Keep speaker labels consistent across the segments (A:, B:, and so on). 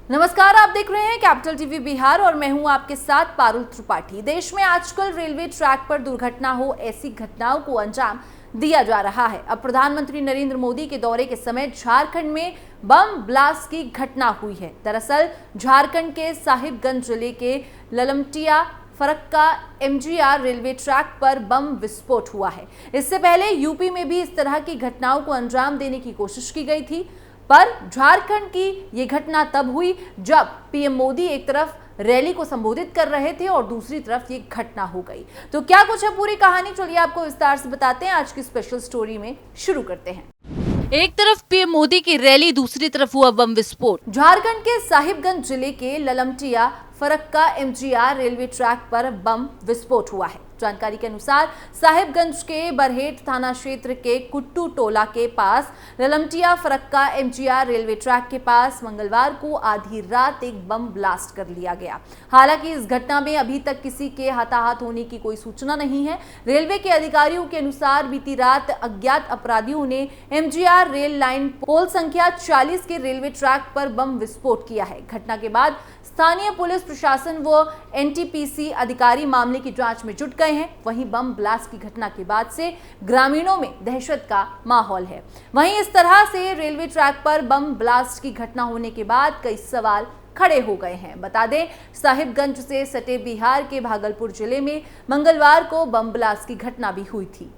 A: नमस्कार, आप देख रहे हैं कैपिटल टीवी बिहार और मैं हूं आपके साथ पारुल त्रिपाठी। देश में आजकल रेलवे ट्रैक पर दुर्घटना हो, ऐसी घटनाओं को अंजाम दिया जा रहा है। अब प्रधानमंत्री नरेंद्र मोदी के दौरे के समय झारखंड में बम ब्लास्ट की घटना हुई है। दरअसल झारखंड के साहिबगंज जिले के Lalmatia Farakka MGR railway track पर बम विस्फोट हुआ है। इससे पहले यूपी में भी इस तरह की घटनाओं को अंजाम देने की कोशिश की गई थी, पर झारखंड की ये घटना तब हुई जब पीएम मोदी एक तरफ रैली को संबोधित कर रहे थे और दूसरी तरफ ये घटना हो गई। तो क्या कुछ है पूरी कहानी, चलिए आपको विस्तार से बताते हैं। आज की स्पेशल स्टोरी में शुरू करते हैं। एक तरफ पीएम मोदी की रैली, दूसरी तरफ हुआ बम विस्फोट। झारखंड के साहिबगंज जिले के Lalmatia Farakka MGR railway track पर बम विस्फोट हुआ है। जानकारी के अनुसार साहिबगंज के बरहेट थाना क्षेत्र के कुट्टू टोला के पास Lalmatia Farakka MGR railway track के पास मंगलवार को आधी रात एक बम ब्लास्ट कर लिया गया। हालांकि इस घटना में अभी तक किसी के हताहत होने की कोई सूचना नहीं है। रेलवे के अधिकारियों के अनुसार बीती रात अज्ञात अपराधियों ने एमजीआर रेल लाइन पोल संख्या 40 के रेलवे ट्रैक पर बम विस्फोट किया है। घटना के बाद स्थानीय पुलिस प्रशासन व एनटीपीसी अधिकारी मामले की जांच में जुट गए हैं। वहीं बम ब्लास्ट की घटना के बाद से ग्रामीणों में दहशत का माहौल है। वहीं इस तरह से रेलवे ट्रैक पर बम ब्लास्ट की घटना होने के बाद कई सवाल खड़े हो गए हैं। बता दें, साहिबगंज से सटे बिहार के भागलपुर जिले में मंगलवार को बम ब्लास्ट की घटना भी हुई थी।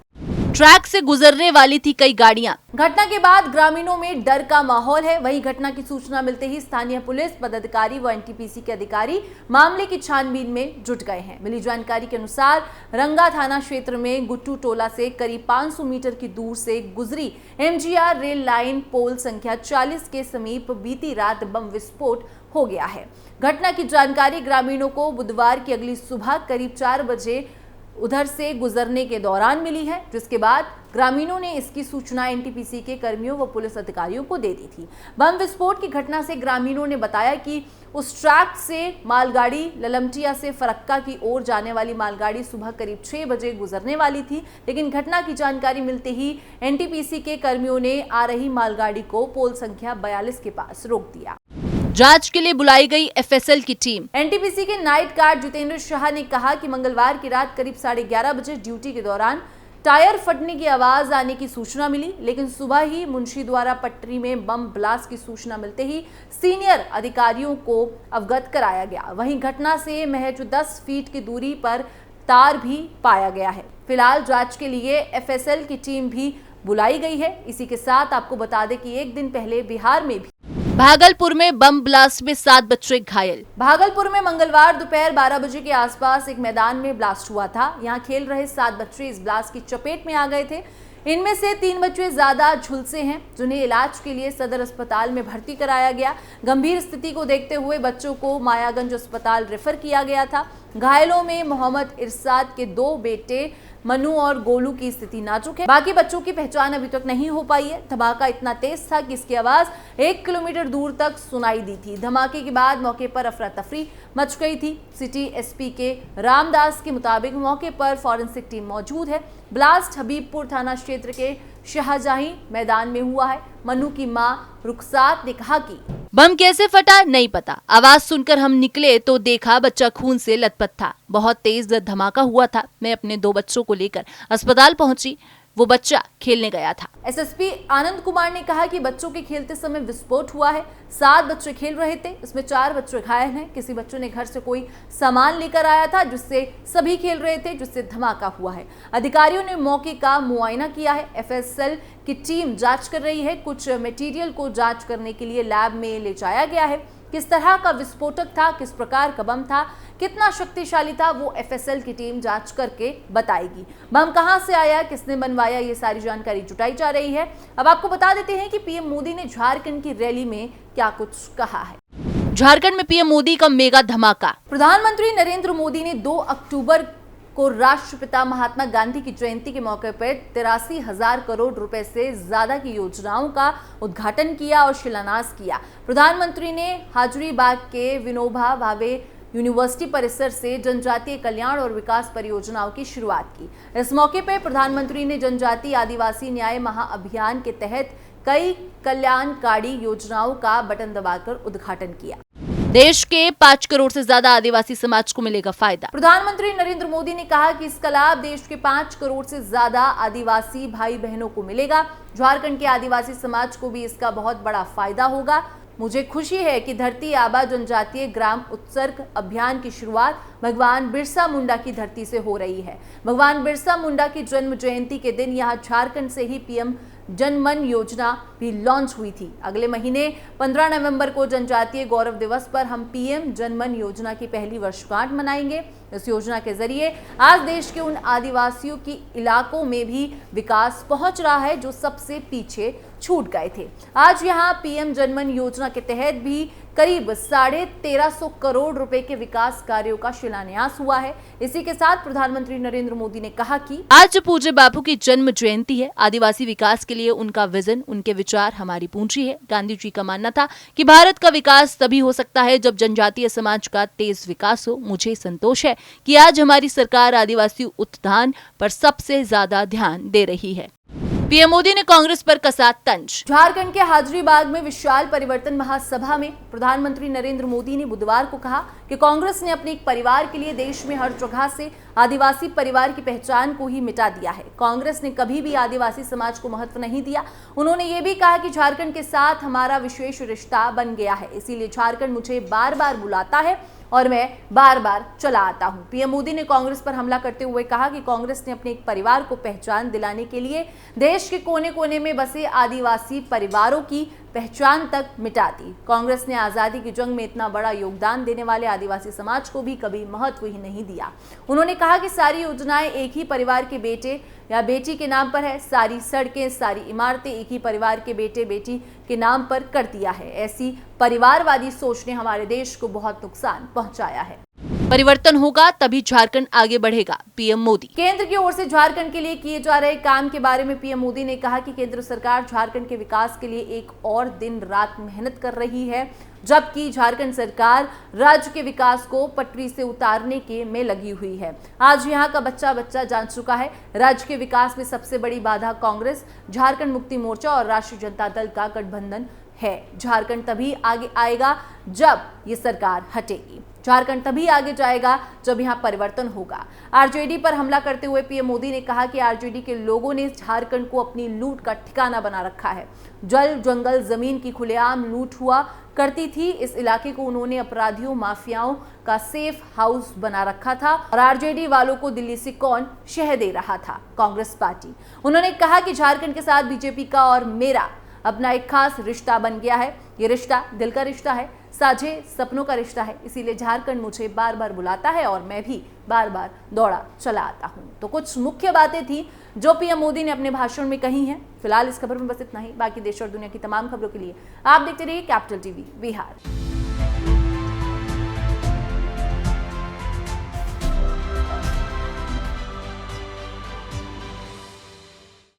A: ट्रैक से गुजरने वाली थी कई गाड़ियां। घटना के बाद ग्रामीणों में डर का माहौल है। वहीं घटना की सूचना मिलते ही स्थानीय पुलिस पदाधिकारी व एनटीपीसी के अधिकारी मामले की छानबीन में जुट गए हैं। मिली जानकारी के अनुसार रंगा थाना क्षेत्र में गुट्टू टोला से करीब 500 मीटर की दूर से गुजरी एमजीआर रेल लाइन पोल संख्या 40 के समीप बीती रात बम विस्फोट हो गया है। घटना की जानकारी ग्रामीणों को बुधवार की अगली सुबह करीब 4 बजे उधर से गुजरने के दौरान मिली है, जिसके बाद ग्रामीणों ने इसकी सूचना एनटीपीसी के कर्मियों व पुलिस अधिकारियों को दे दी थी। बम विस्फोट की घटना से ग्रामीणों ने बताया कि उस ट्रैक से मालगाड़ी ललमटिया से फरक्का की ओर जाने वाली मालगाड़ी सुबह करीब 6 बजे गुजरने वाली थी, लेकिन घटना की जानकारी मिलते ही एनटीपीसी के कर्मियों ने आ रही मालगाड़ी को पोल संख्या 42 के पास रोक दिया। जांच के लिए बुलाई गई एफएसएल की टीम। एनटीपीसी के नाइट गार्ड जितेंद्र शाह ने कहा कि मंगलवार की रात करीब 11:30 बजे ड्यूटी के दौरान टायर फटने की आवाज आने की सूचना मिली, लेकिन सुबह ही मुंशी द्वारा पटरी में बम ब्लास्ट की सूचना मिलते ही सीनियर अधिकारियों को अवगत कराया गया। वहीं घटना से महज 10 फीट की दूरी पर तार भी पाया गया है। फिलहाल जांच के लिए एफएसएल की टीम भी बुलाई गई है। इसी के साथ आपको बता दें कि एक दिन पहले बिहार में भी भागलपुर में बम ब्लास्ट में 7 बच्चे घायल। भागलपुर में मंगलवार दोपहर 12 बजे के आसपास एक मैदान में ब्लास्ट हुआ था। यहां खेल रहे 7 बच्चे इस ब्लास्ट की चपेट में आ गए थे। इनमें से 3 बच्चे ज्यादा झुलसे हैं, जिन्हें इलाज के लिए सदर अस्पताल में भर्ती कराया गया। गंभीर स्थिति को देखते हुए बच्चों को मायागंज अस्पताल रेफर किया गया था। घायलों में मोहम्मद इरशाद के 2 बेटे मनु और गोलू की स्थिति नाजुक है। बाकी बच्चों की पहचान अभी तक नहीं हो पाई है। धमाका इतना तेज था कि इसकी आवाज 1 किलोमीटर दूर तक सुनाई दी थी। धमाके के बाद मौके पर अफरा तफरी मच गई थी। सिटी एसपी के रामदास के मुताबिक मौके पर फॉरेंसिक टीम मौजूद है। ब्लास्ट हबीबपुर थाना क्षेत्र के शाहजहां मैदान में हुआ है। मनु की मां रुखसात ने कहा कि बम कैसे फटा नहीं पता, आवाज सुनकर हम निकले तो देखा बच्चा खून से लथपथ था। बहुत तेज धमाका हुआ था। मैं अपने 2 बच्चों को लेकर अस्पताल पहुंची। वो बच्चा खेलने गया था। एसएसपी आनंद कुमार ने कहा कि बच्चों के खेलते समय विस्फोट हुआ है। 7 बच्चे खेल रहे थे, इसमें 4 बच्चे घायल हैं। किसी बच्चों ने घर से कोई सामान लेकर आया था, जिससे सभी खेल रहे थे, जिससे धमाका हुआ है। अधिकारियों ने मौके का मुआयना किया है। एफएसएल की टीम जांच कर रही है। कुछ मटेरियल को जांच करने के लिए लैब में ले जाया गया है। किस तरह का विस्फोटक था, किस प्रकार का बम था, कितना शक्तिशाली था, वो एफएसएल की टीम जांच करके बताएगी। बम कहां से आया, किसने बनवाया, ये सारी जानकारी जुटाई जा रही है। अब आपको बता देते हैं कि पीएम मोदी ने झारखंड की रैली में क्या कुछ कहा है। झारखंड में पीएम मोदी का मेगा धमाका। प्रधानमंत्री नरेंद्र मोदी ने 2 अक्टूबर को राष्ट्रपिता महात्मा गांधी की जयंती के मौके पर 83,000 करोड़ रुपए से ज्यादा की योजनाओं का उद्घाटन किया और शिलान्यास किया। प्रधानमंत्री ने हाजरीबाग के विनोबा भावे यूनिवर्सिटी परिसर से जनजातीय कल्याण और विकास परियोजनाओं की शुरुआत की। इस मौके पर प्रधानमंत्री ने जनजातीय आदिवासी न्याय महाअभियान के तहत कई कल्याणकारी योजनाओं का बटन दबाकर उद्घाटन किया। देश के 5 करोड़ से ज्यादा आदिवासी समाज को मिलेगा फायदा। प्रधानमंत्री नरेंद्र मोदी ने कहा कि इसका लाभ देश के 5 करोड़ से ज्यादा आदिवासी भाई बहनों को मिलेगा। झारखंड के आदिवासी समाज को भी इसका बहुत बड़ा फायदा होगा। मुझे खुशी है कि धरती आबा जनजातीय ग्राम उत्सर्ग अभियान की शुरुआत भगवान बिरसा मुंडा की धरती से हो रही है। भगवान बिरसा मुंडा की जन्म जयंती के दिन यहां झारखंड से ही पीएम जनमन योजना भी लॉन्च हुई थी। अगले महीने 15 नवंबर को जनजातीय गौरव दिवस पर हम पीएम जनमन योजना की पहली वर्षगांठ मनाएंगे। इस योजना के जरिए आज देश के उन आदिवासियों की इलाकों में भी विकास पहुंच रहा है जो सबसे पीछे छूट गए थे। आज यहां पीएम जनमन योजना के तहत भी करीब 1350 करोड़ रुपए के विकास कार्यों का शिलान्यास हुआ है। इसी के साथ प्रधानमंत्री नरेंद्र मोदी ने कहा कि आज पूज्य बापू की जन्म जयंती है। आदिवासी विकास के लिए उनका विजन, उनके विचार हमारी पूंजी है। गांधी जी का मानना था कि भारत का विकास तभी हो सकता है जब जनजातीय समाज का तेज विकास हो। मुझे संतोष है कि आज हमारी सरकार आदिवासी उत्थान पर सबसे ज्यादा ध्यान दे रही है। पीएम मोदी ने कांग्रेस पर कसा तंज। झारखंड के हाजरीबाग में विशाल परिवर्तन महासभा में प्रधानमंत्री नरेंद्र मोदी ने बुधवार को कहा कि कांग्रेस ने अपने एक परिवार के लिए देश में हर जगह से आदिवासी परिवार की पहचान को ही मिटा दिया है। कांग्रेस ने कभी भी आदिवासी समाज को महत्व नहीं दिया। उन्होंने ये भी कहा कि झारखंड के साथ हमारा विशेष रिश्ता बन गया है, इसीलिए झारखंड मुझे बार बार बुलाता है और मैं बार बार चला आता हूं। पीएम मोदी ने कांग्रेस पर हमला करते हुए कहा कि कांग्रेस ने अपने एक परिवार को पहचान दिलाने के लिए देश के कोने कोने में बसे आदिवासी परिवारों की पहचान तक मिटा दी। कांग्रेस ने आजादी की जंग में इतना बड़ा योगदान देने वाले आदिवासी समाज को भी कभी महत्व ही नहीं दिया। उन्होंने कहा कि सारी योजनाएं एक ही परिवार के बेटे या बेटी के नाम पर है। सारी सड़कें, सारी इमारतें एक ही परिवार के बेटे बेटी के नाम पर कर दिया है। ऐसी परिवारवादी सोच ने हमारे देश को बहुत नुकसान पहुंचाया है। परिवर्तन होगा तभी झारखंड आगे बढ़ेगा, पीएम मोदी। केंद्र की ओर से झारखंड के लिए किए जा रहे काम के बारे में पीएम मोदी ने कहा कि केंद्र सरकार झारखंड के विकास के लिए एक और दिन रात मेहनत कर रही है, जबकि झारखंड सरकार राज्य के विकास को पटरी से उतारने के में लगी हुई है। आज यहाँ का बच्चा बच्चा जान चुका है, राज्य के विकास में सबसे बड़ी बाधा कांग्रेस, झारखंड मुक्ति मोर्चा और राष्ट्रीय जनता दल का गठबंधन है। झारखंड तभी आगे आएगा जब ये सरकार हटेगी। झारखंड तभी आगे जाएगा जब यहाँ परिवर्तन होगा। आरजेडी पर हमला करते हुए पीएम मोदी ने कहा कि आरजेडी के लोगों ने झारखंड को अपनी लूट का ठिकाना बना रखा है। जल, जंगल, जमीन की खुलेआम लूट हुआ करती थी। इस इलाके को उन्होंने अपराधियों, माफियाओं का सेफ हाउस बना रखा था और आरजेडी वालों को दिल्ली से कौन शह दे रहा था? कांग्रेस पार्टी। उन्होंने कहा कि झारखंड के साथ बीजेपी का और मेरा अपना एक खास रिश्ता बन गया है। ये रिश्ता दिल का रिश्ता है, साझे सपनों का रिश्ता है, इसीलिए झारखंड मुझे बार बार बुलाता है और मैं भी बार बार दौड़ा चला आता हूं। तो कुछ मुख्य बातें थी जो पीएम मोदी ने अपने भाषण में कही हैं। फिलहाल इस खबर में बस इतना ही। बाकी देश और दुनिया की तमाम खबरों के लिए आप देखते रहिए कैपिटल टीवी बिहार।